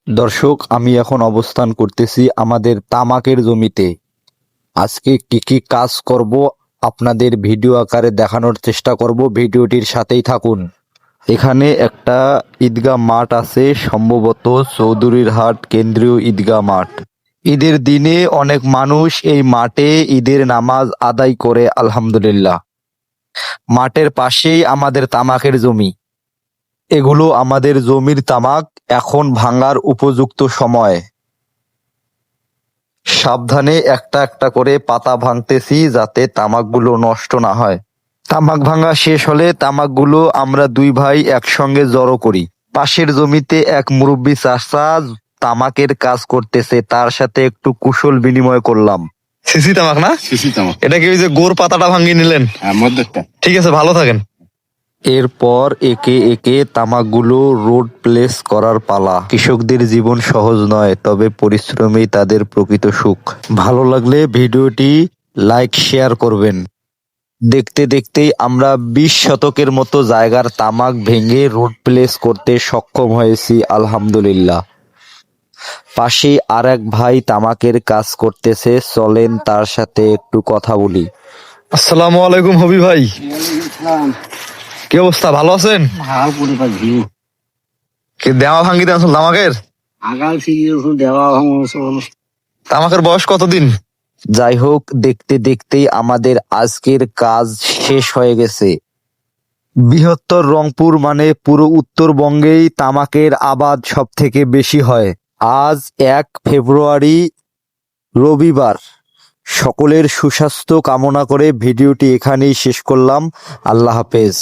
দর্শক, আমি এখন অবস্থান করতেছি আমাদের তামাকের জমিতে। আজকে কি কি কাজ করব আপনাদের ভিডিও আকারে দেখানোর চেষ্টা করব, ভিডিওটির সাথেই থাকুন। এখানে একটা ঈদগাহ মাঠ আছে, সম্ভবত চৌধুরীর হাট কেন্দ্রীয় ঈদগাহ মাঠ। ঈদের দিনে অনেক মানুষ এই মাঠে ঈদের নামাজ আদায় করে আলহামদুলিল্লাহ। মাঠের পাশেই আমাদের তামাকের জমি। এগুলো আমাদের জমির তামাক, এখন ভাঙার উপযুক্ত সময়। সাবধানে একটা একটা করে পাতা ভাঙতেছি যাতে তামাকগুলো নষ্ট না হয়। তামাক ভাঙা শেষ হলে তামাকগুলো আমরা দুই ভাই একসঙ্গে জড়ো করি। পাশের জমিতে এক মুরব্বী চাচা তামাকের কাজ করতেছে, তার সাথে একটু কুশল বিনিময় করলাম। সিসি তামাক না? শিশি তামাক। এটা কি ওই যে গোর পাতাটা ভাঙিয়ে নিলেন? মধ্যেরটা। ঠিক আছে, ভালো থাকেন। এরপর একে একে তামাকগুলো রোড প্লেস করার পালা। কৃষকদের জীবন সহজ নয়, তবে পরিশ্রমই তাদের প্রকৃত সুখ। ভালো লাগলে ভিডিওটি লাইক শেয়ার করবেন। দেখতে দেখতেই আমরা 20 শতকের মতো জায়গার তামাক ভেঙে রোড প্লেস করতে সক্ষম হয়েছি আলহামদুলিল্লাহ। পাশে আর এক ভাই তামাকের কাজ করতেছে, চলেন তার সাথে একটু কথা বলি। আসসালামু আলাইকুম হবি ভাই, কি অবস্থা, ভালো আছেন? ভালো পরিবার ভিউ। কি দেওয়া ভাঙ্গিতে আসল তামাকের? আগাল থেকে দেওয়া তামাকের বয়স কতদিন? যাই হোক, দেখতে দেখতেই আমাদের আজকের কাজ শেষ হয়ে গেছে। বৃহত্তর রংপুর মানে পুরো উত্তরবঙ্গেই তামাকের আবাদ সব থেকে বেশি হয়। আজ 1 ফেব্রুয়ারি, রবিবার। সকলের সুস্বাস্থ্য কামনা করে ভিডিওটি এখানেই শেষ করলাম। আল্লাহ হাফেজ।